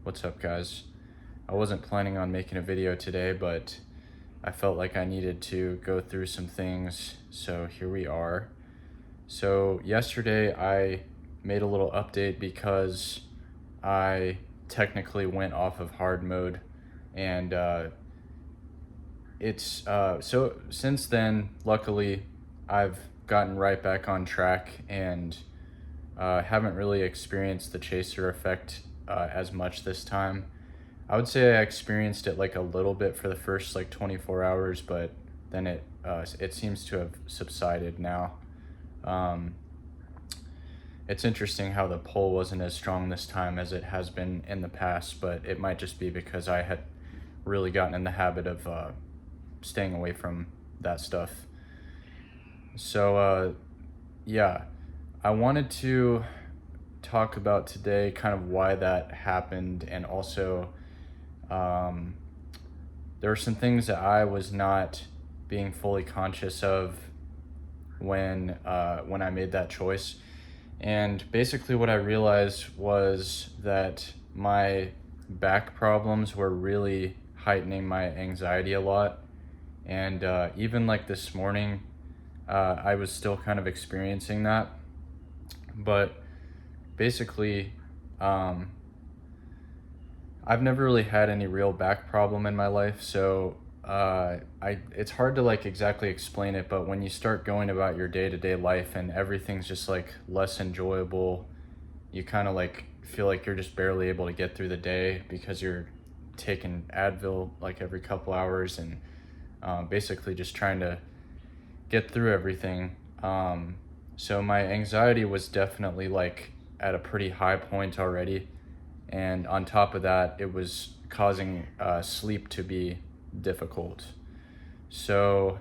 What's up, guys? I wasn't planning on making a video today, but I felt like I needed to go through some things, so here we are. So yesterday I made a little update because I technically went off of hard mode, and so since then, luckily, I've gotten right back on track and haven't really experienced the chaser effect as much this time. I would say I experienced it like a little bit for the first like 24 hours, but then it seems to have subsided now. Um, it's interesting how the pull wasn't as strong this time as it has been in the past, but it might just be because I had really gotten in the habit of staying away from that stuff. So yeah, I wanted to talk about today kind of why that happened, and also um, there were some things that I was not being fully conscious of when I made that choice. And basically, what I realized was that my back problems were really heightening my anxiety a lot. And even like this morning, I was still kind of experiencing that. But basically, um, I've never really had any real back problem in my life, so it's hard to like exactly explain it. But when you start going about your day-to-day life and everything's just like less enjoyable, you kind of like feel like you're just barely able to get through the day because you're taking Advil like every couple hours, and basically just trying to get through everything. So my anxiety was definitely like at a pretty high point already, and on top of that, it was causing sleep to be difficult. So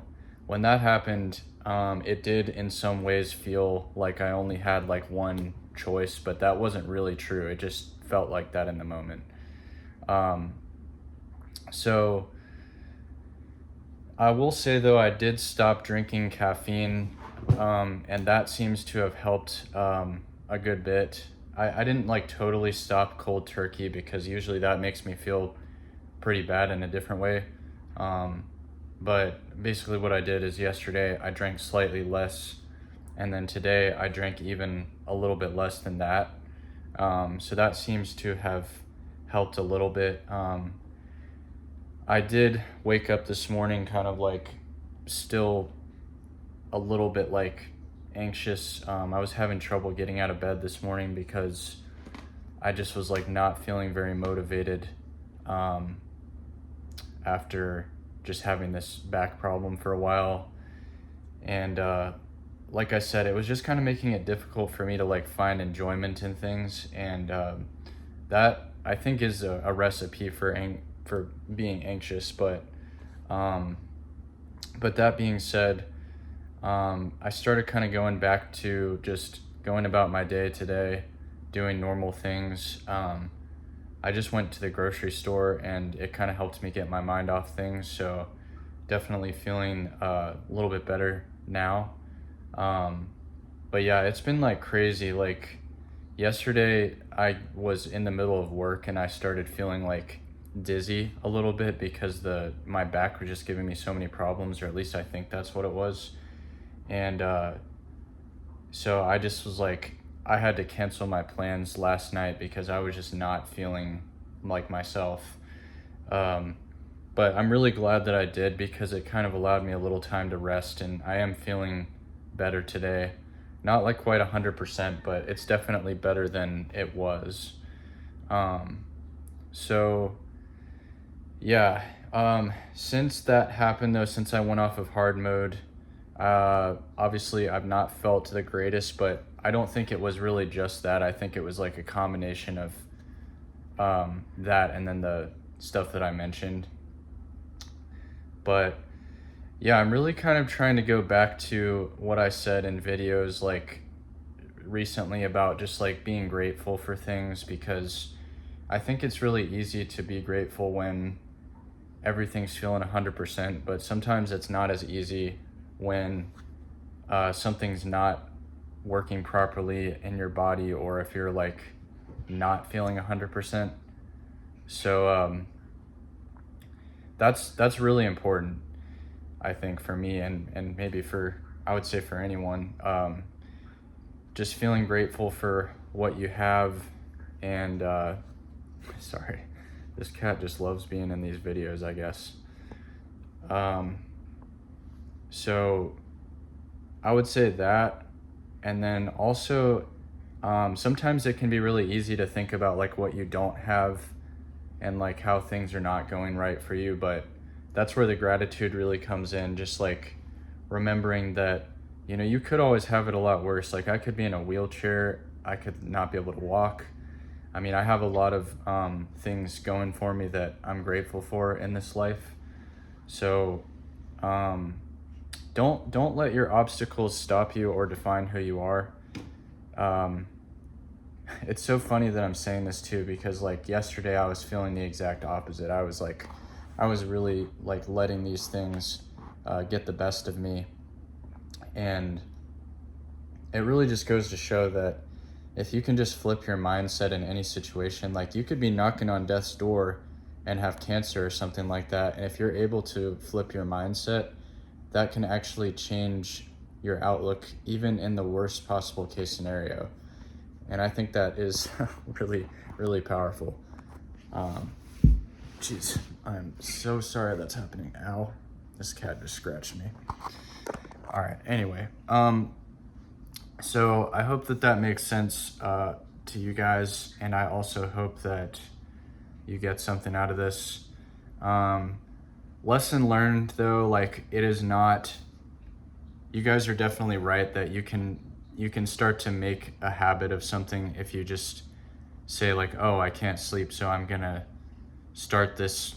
when that happened, it did in some ways feel like I only had like one choice, but that wasn't really true. It just felt like that in the moment. Um, so I will say though, I did stop drinking caffeine, and that seems to have helped a good bit. I didn't like totally stop cold turkey because usually that makes me feel pretty bad in a different way. Um, but basically, what I did is yesterday I drank slightly less, and then today I drank even a little bit less than that. So that seems to have helped a little bit. I did wake up this morning kind of like still a little bit like anxious. I was having trouble getting out of bed this morning because I just was like not feeling very motivated um, after just having this back problem for a while. And like I said, it was just kind of making it difficult for me to like find enjoyment in things. And that I think is a recipe for being anxious. Um, but that being said, I started kind of going back to just going about my day today, doing normal things. I just went to the grocery store and it kind of helped me get my mind off things. So definitely feeling a little bit better now. Um, but yeah, it's been like crazy. Like yesterday, I was in the middle of work and I started feeling like dizzy a little bit because the my back was just giving me so many problems, or at least I think that's what it was. And so I just was like, I had to cancel my plans last night because I was just not feeling like myself. Um, but I'm really glad that I did because it kind of allowed me a little time to rest, and I am feeling better today. Not like quite 100%, but it's definitely better than it was. Um, so yeah, since that happened though, since I went off of hard mode, obviously I've not felt the greatest, but I don't think it was really just that. I think it was like a combination of that and then the stuff that I mentioned. But yeah, I'm really kind of trying to go back to what I said in videos like recently about just like being grateful for things, because I think it's really easy to be grateful when everything's feeling 100%, but sometimes it's not as easy when something's not working properly in your body, or if you're like not feeling 100%. So that's really important, I think, for me, and maybe for, I would say, for anyone. Just feeling grateful for what you have, and sorry, this cat just loves being in these videos, I guess. So I would say that, and then also sometimes it can be really easy to think about like what you don't have and like how things are not going right for you, but that's where the gratitude really comes in. Just like remembering that, you know, you could always have it a lot worse. Like I could be in a wheelchair, I could not be able to walk. I mean, I have a lot of things going for me that I'm grateful for in this life. So don't let your obstacles stop you or define who you are. It's so funny that I'm saying this too, because like yesterday I was feeling the exact opposite. I was really like letting these things get the best of me, and it really just goes to show that if you can just flip your mindset in any situation, like you could be knocking on death's door and have cancer or something like that, and if you're able to flip your mindset, that can actually change your outlook even in the worst possible case scenario. And I think that is really, really powerful. Jeez, I'm so sorry that's happening. Ow, this cat just scratched me. All right, anyway, so I hope that that makes sense to you guys, and I also hope that you get something out of this. Lesson learned though, like it is not, you guys are definitely right that you can start to make a habit of something if you just say like, oh, I can't sleep, so I'm gonna start this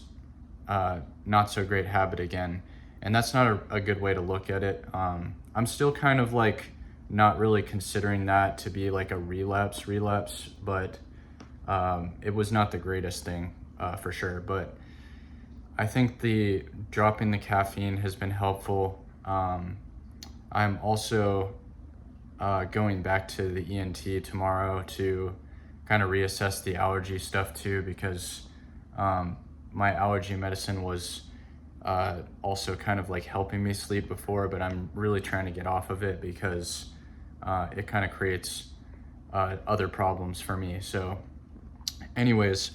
not so great habit again. And that's not a good way to look at it. I'm still kind of like not really considering that to be like a relapse, but it was not the greatest thing for sure. But I think the dropping the caffeine has been helpful. I'm also going back to the ENT tomorrow to kind of reassess the allergy stuff too, because my allergy medicine was also kind of like helping me sleep before, but I'm really trying to get off of it because it kind of creates other problems for me. So anyways,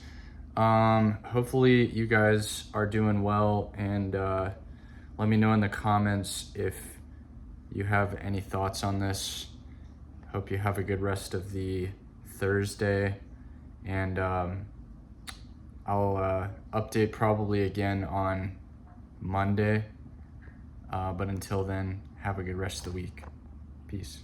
hopefully you guys are doing well, and let me know in the comments if you have any thoughts on this. Hope you have a good rest of the Thursday, and I'll update probably again on Monday, but until then, have a good rest of the week. Peace.